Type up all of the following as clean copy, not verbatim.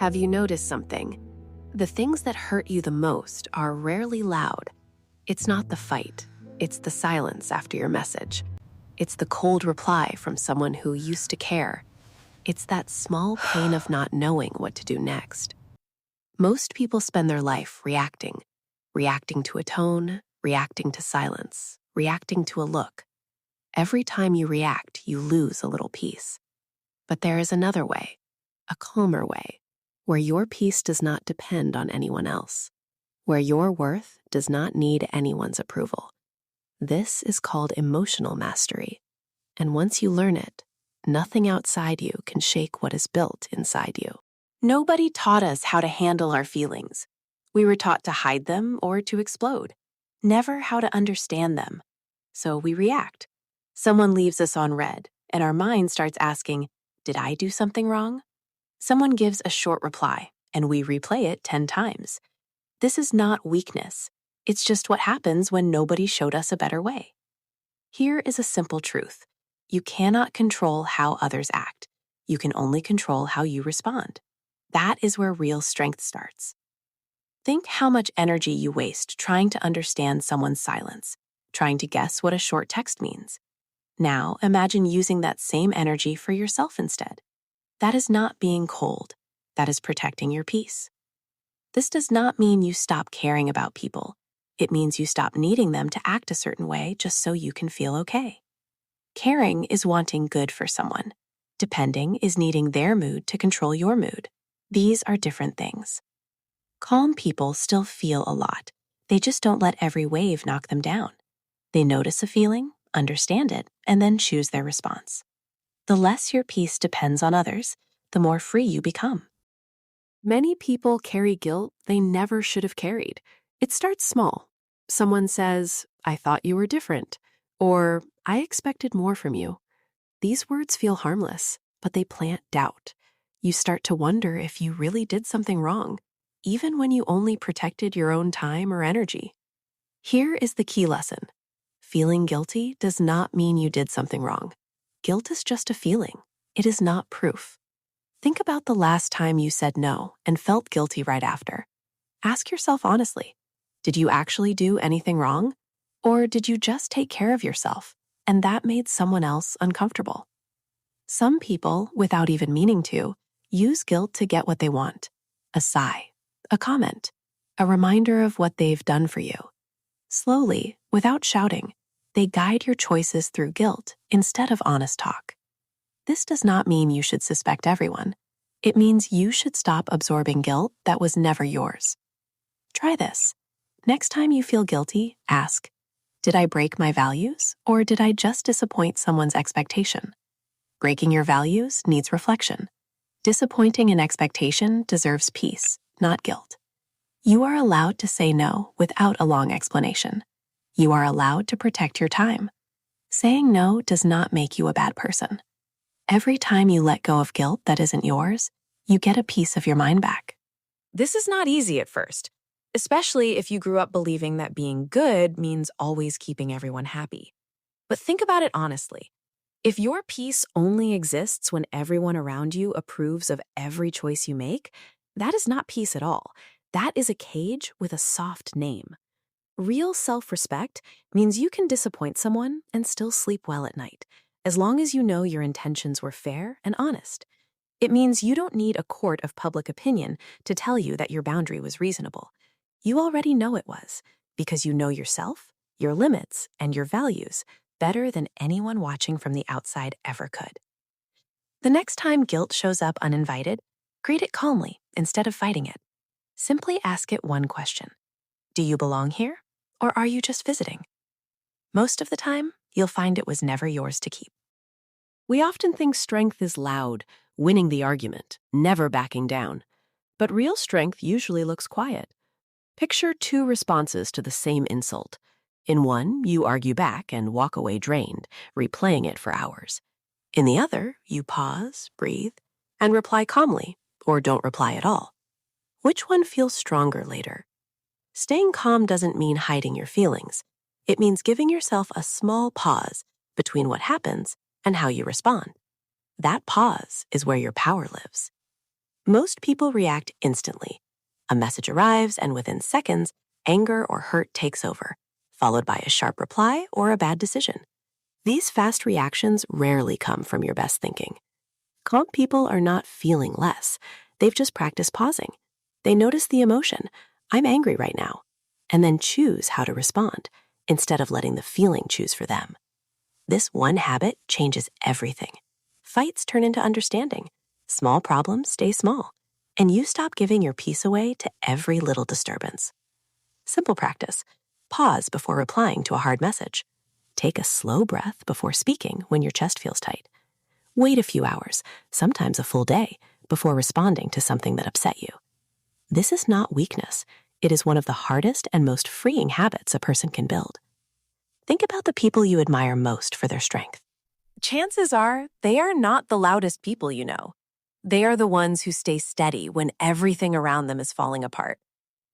Have you noticed something? The things that hurt you the most are rarely loud. It's not the fight, it's the silence after your message. It's the cold reply from someone who used to care. It's that small pain of not knowing what to do next. Most people spend their life reacting to a tone, reacting to silence, reacting to a look. Every time you react, you lose a little peace. But there is another way, a calmer way, where your peace does not depend on anyone else, where your worth does not need anyone's approval. This is called emotional mastery, and once you learn it, nothing outside you can shake what is built inside you. Nobody taught us how to handle our feelings. We were taught to hide them or to explode, never how to understand them. So we react. Someone leaves us on red, and our mind starts asking, "Did I do something wrong?" Someone gives a short reply, and we replay it 10 times. This is not weakness. It's just what happens when nobody showed us a better way. Here is a simple truth. You cannot control how others act. You can only control how you respond. That is where real strength starts. Think how much energy you waste trying to understand someone's silence, trying to guess what a short text means. Now, imagine using that same energy for yourself instead. That is not being cold. That is protecting your peace. This does not mean you stop caring about people. It means you stop needing them to act a certain way just so you can feel okay. Caring is wanting good for someone. Depending is needing their mood to control your mood. These are different things. Calm people still feel a lot. They just don't let every wave knock them down. They notice a feeling, understand it, and then choose their response. The less your peace depends on others, the more free you become. Many people carry guilt they never should have carried. It starts small. Someone says, "I thought you were different," or "I expected more from you." These words feel harmless, but they plant doubt. You start to wonder if you really did something wrong, even when you only protected your own time or energy. Here is the key lesson. Feeling guilty does not mean you did something wrong. Guilt is just a feeling. It is not proof. Think about the last time you said no and felt guilty right after. Ask yourself honestly, did you actually do anything wrong? Or did you just take care of yourself, and that made someone else uncomfortable? Some people, without even meaning to, use guilt to get what they want. A sigh, a comment, a reminder of what they've done for you. Slowly, without shouting, they guide your choices through guilt instead of honest talk. This does not mean you should suspect everyone. It means you should stop absorbing guilt that was never yours. Try this. Next time you feel guilty, ask, did I break my values, or did I just disappoint someone's expectation? Breaking your values needs reflection. Disappointing an expectation deserves peace, not guilt. You are allowed to say no without a long explanation. You are allowed to protect your time. Saying no does not make you a bad person. Every time you let go of guilt that isn't yours, you get a piece of your mind back. This is not easy at first, especially if you grew up believing that being good means always keeping everyone happy. But think about it honestly. If your peace only exists when everyone around you approves of every choice you make, that is not peace at all. That is a cage with a soft name. Real self-respect means you can disappoint someone and still sleep well at night, as long as you know your intentions were fair and honest. It means you don't need a court of public opinion to tell you that your boundary was reasonable. You already know it was, because you know yourself, your limits, and your values better than anyone watching from the outside ever could. The next time guilt shows up uninvited, greet it calmly instead of fighting it. Simply ask it one question. Do you belong here, or are you just visiting? Most of the time, you'll find it was never yours to keep. We often think strength is loud, winning the argument, never backing down. But real strength usually looks quiet. Picture 2 responses to the same insult. In one, you argue back and walk away drained, replaying it for hours. In the other, you pause, breathe, and reply calmly, or don't reply at all. Which one feels stronger later? Staying calm doesn't mean hiding your feelings. It means giving yourself a small pause between what happens and how you respond. That pause is where your power lives. Most people react instantly. A message arrives, and within seconds, anger or hurt takes over, followed by a sharp reply or a bad decision. These fast reactions rarely come from your best thinking. Calm people are not feeling less. They've just practiced pausing. They notice the emotion, I'm angry right now, and then choose how to respond instead of letting the feeling choose for them. This one habit changes everything. Fights turn into understanding. Small problems stay small, and you stop giving your peace away to every little disturbance. Simple practice. Pause before replying to a hard message. Take a slow breath before speaking when your chest feels tight. Wait a few hours, sometimes a full day, before responding to something that upset you. This is not weakness. It is one of the hardest and most freeing habits a person can build. Think about the people you admire most for their strength. Chances are they are not the loudest people you know. They are the ones who stay steady when everything around them is falling apart.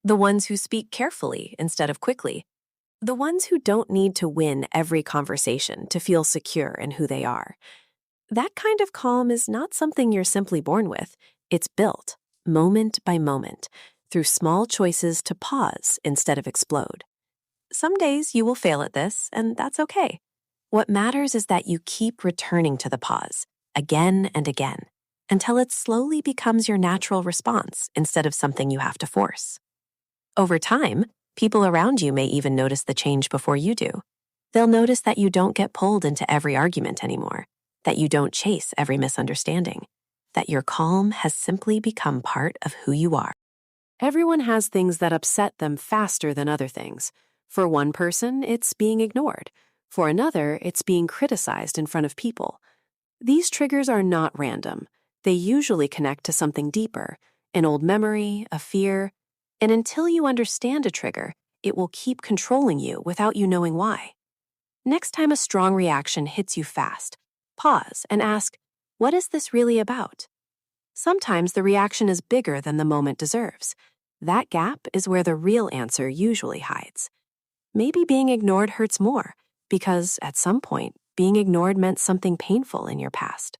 The ones who speak carefully instead of quickly. The ones who don't need to win every conversation to feel secure in who they are. That kind of calm is not something you're simply born with. It's built, moment by moment, through small choices to pause instead of explode. Some days you will fail at this, and that's okay. What matters is that you keep returning to the pause, again and again, until it slowly becomes your natural response instead of something you have to force. Over time, people around you may even notice the change before you do. They'll notice that you don't get pulled into every argument anymore, that you don't chase every misunderstanding, that your calm has simply become part of who you are. Everyone has things that upset them faster than other things. For one person, it's being ignored. For another, it's being criticized in front of people. These triggers are not random. They usually connect to something deeper, an old memory, a fear, and until you understand a trigger, it will keep controlling you without you knowing why. Next time a strong reaction hits you fast, pause and ask, what is this really about? Sometimes the reaction is bigger than the moment deserves. That gap is where the real answer usually hides. Maybe being ignored hurts more, because at some point, being ignored meant something painful in your past.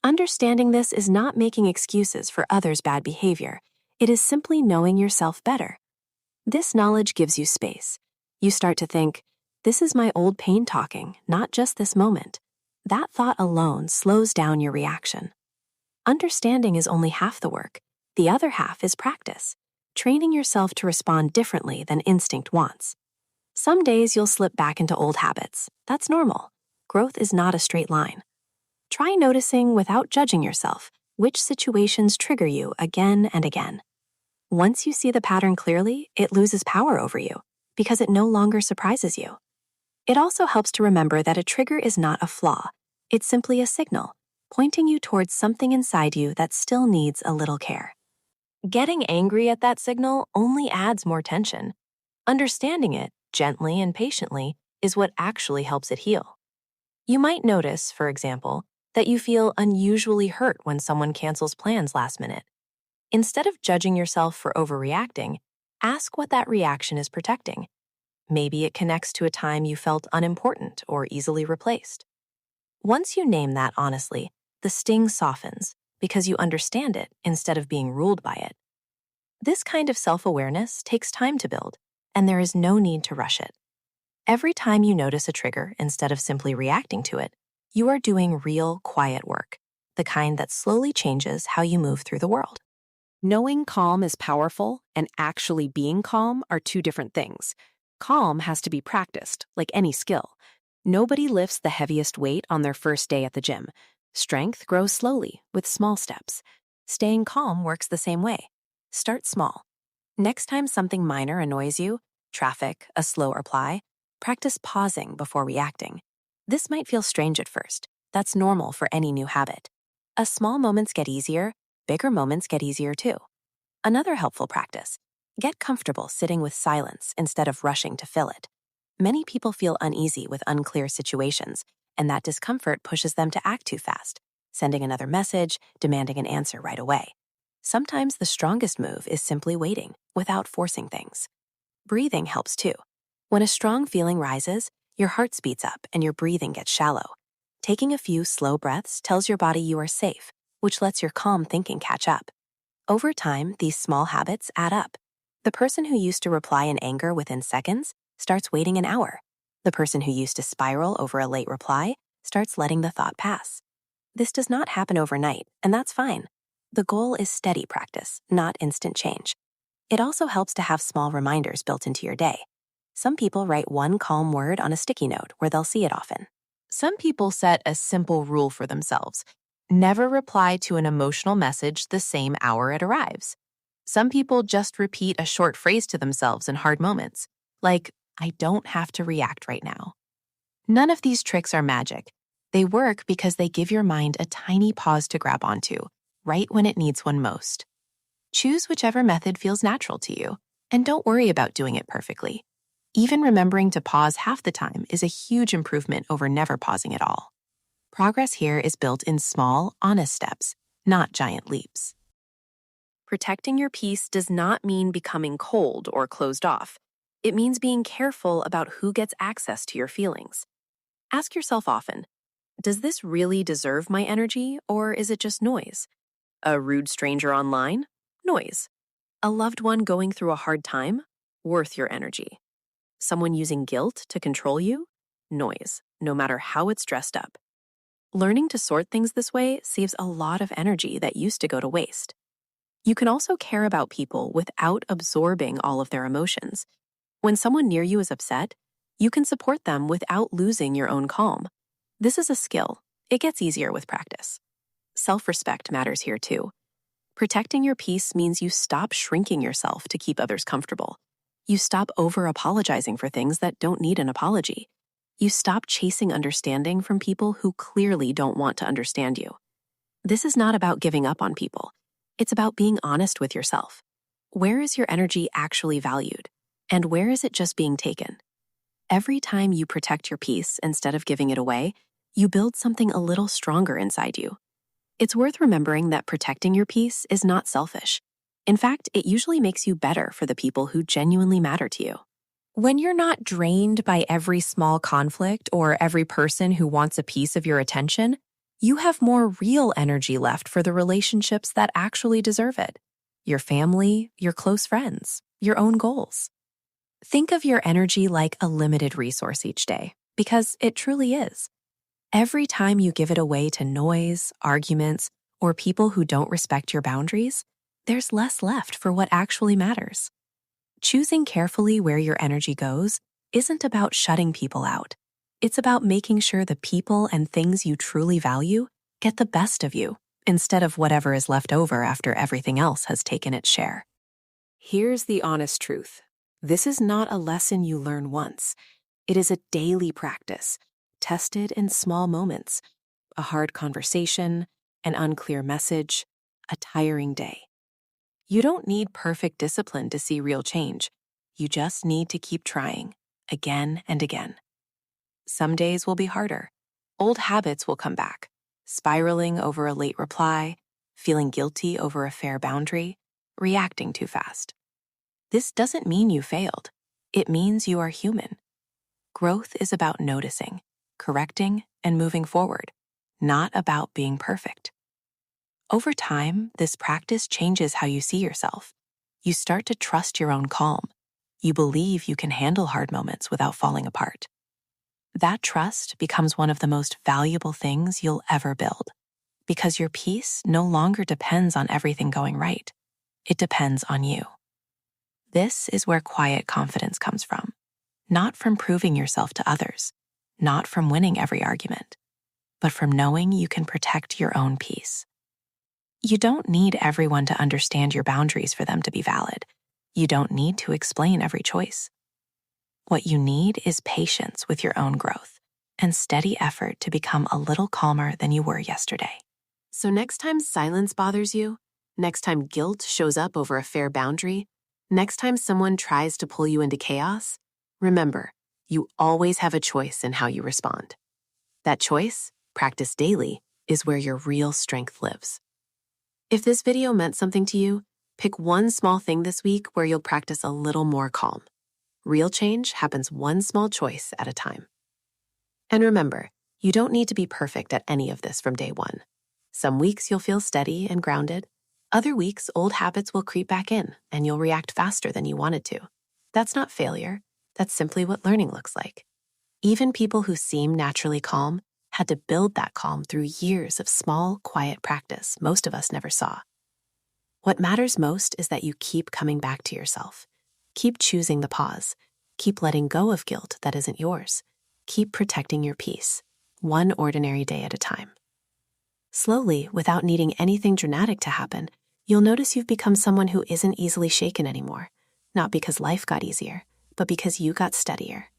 Understanding this is not making excuses for others' bad behavior. It is simply knowing yourself better. This knowledge gives you space. You start to think, this is my old pain talking, not just this moment. That thought alone slows down your reaction. Understanding is only half the work. The other half is practice, training yourself to respond differently than instinct wants. Some days you'll slip back into old habits. That's normal. Growth is not a straight line. Try noticing without judging yourself which situations trigger you again and again. Once you see the pattern clearly, it loses power over you because it no longer surprises you. It also helps to remember that a trigger is not a flaw. It's simply a signal, pointing you towards something inside you that still needs a little care. Getting angry at that signal only adds more tension. Understanding it, gently and patiently, is what actually helps it heal. You might notice, for example, that you feel unusually hurt when someone cancels plans last minute. Instead of judging yourself for overreacting, ask what that reaction is protecting. Maybe it connects to a time you felt unimportant or easily replaced. Once you name that honestly, the sting softens because you understand it instead of being ruled by it. This kind of self-awareness takes time to build, and there is no need to rush it. Every time you notice a trigger instead of simply reacting to it, you are doing real, quiet work, the kind that slowly changes how you move through the world. Knowing calm is powerful and actually being calm are two different things. Calm has to be practiced, like any skill. Nobody lifts the heaviest weight on their first day at the gym. Strength grows slowly, with small steps. Staying calm works the same way. Start small. Next time something minor annoys you, traffic, a slow reply, practice pausing before reacting. This might feel strange at first. That's normal for any new habit. As small moments get easier, bigger moments get easier too. Another helpful practice: get comfortable sitting with silence instead of rushing to fill it. Many people feel uneasy with unclear situations, and that discomfort pushes them to act too fast, sending another message, demanding an answer right away. Sometimes the strongest move is simply waiting, without forcing things. Breathing helps too. When a strong feeling rises, your heart speeds up and your breathing gets shallow. Taking a few slow breaths tells your body you are safe, which lets your calm thinking catch up. Over time, these small habits add up. The person who used to reply in anger within seconds starts waiting an hour. The person who used to spiral over a late reply starts letting the thought pass. This does not happen overnight, and that's fine. The goal is steady practice, not instant change. It also helps to have small reminders built into your day. Some people write one calm word on a sticky note where they'll see it often. Some people set a simple rule for themselves: never reply to an emotional message the same hour it arrives. Some people just repeat a short phrase to themselves in hard moments, like, "I don't have to react right now." None of these tricks are magic. They work because they give your mind a tiny pause to grab onto, right when it needs one most. Choose whichever method feels natural to you, and don't worry about doing it perfectly. Even remembering to pause half the time is a huge improvement over never pausing at all. Progress here is built in small, honest steps, not giant leaps. Protecting your peace does not mean becoming cold or closed off. It means being careful about who gets access to your feelings. Ask yourself often, does this really deserve my energy, or is it just noise? A rude stranger online? Noise. A loved one going through a hard time? Worth your energy. Someone using guilt to control you? Noise, no matter how it's dressed up. Learning to sort things this way saves a lot of energy that used to go to waste. You can also care about people without absorbing all of their emotions. When someone near you is upset, you can support them without losing your own calm. This is a skill. It gets easier with practice. Self-respect matters here too. Protecting your peace means you stop shrinking yourself to keep others comfortable. You stop over-apologizing for things that don't need an apology. You stop chasing understanding from people who clearly don't want to understand you. This is not about giving up on people. It's about being honest with yourself. Where is your energy actually valued? And where is it just being taken? Every time you protect your peace instead of giving it away, you build something a little stronger inside you. It's worth remembering that protecting your peace is not selfish. In fact, it usually makes you better for the people who genuinely matter to you. When you're not drained by every small conflict or every person who wants a piece of your attention, you have more real energy left for the relationships that actually deserve it. Your family, your close friends, your own goals. Think of your energy like a limited resource each day, because it truly is. Every time you give it away to noise, arguments, or people who don't respect your boundaries, there's less left for what actually matters. Choosing carefully where your energy goes isn't about shutting people out. It's about making sure the people and things you truly value get the best of you, instead of whatever is left over after everything else has taken its share. Here's the honest truth. This is not a lesson you learn once. It is a daily practice, tested in small moments. A hard conversation, an unclear message, a tiring day. You don't need perfect discipline to see real change. You just need to keep trying, again and again. Some days will be harder. Old habits will come back, spiraling over a late reply, feeling guilty over a fair boundary, reacting too fast. This doesn't mean you failed. It means you are human. Growth is about noticing, correcting, and moving forward, not about being perfect. Over time, this practice changes how you see yourself. You start to trust your own calm. You believe you can handle hard moments without falling apart. That trust becomes one of the most valuable things you'll ever build, because your peace no longer depends on everything going right. It depends on you. This is where quiet confidence comes from, not from proving yourself to others, not from winning every argument, but from knowing you can protect your own peace. You don't need everyone to understand your boundaries for them to be valid. You don't need to explain every choice. What you need is patience with your own growth and steady effort to become a little calmer than you were yesterday. So next time silence bothers you, next time guilt shows up over a fair boundary, next time someone tries to pull you into chaos, remember, you always have a choice in how you respond. That choice, practiced daily, is where your real strength lives. If this video meant something to you, pick one small thing this week where you'll practice a little more calm. Real change happens one small choice at a time. And remember, you don't need to be perfect at any of this from day one. Some weeks you'll feel steady and grounded. Other weeks, old habits will creep back in, and you'll react faster than you wanted to. That's not failure. That's simply what learning looks like. Even people who seem naturally calm had to build that calm through years of small, quiet practice most of us never saw. What matters most is that you keep coming back to yourself. Keep choosing the pause. Keep letting go of guilt that isn't yours. Keep protecting your peace, one ordinary day at a time. Slowly, without needing anything dramatic to happen, you'll notice you've become someone who isn't easily shaken anymore, not because life got easier, but because you got steadier.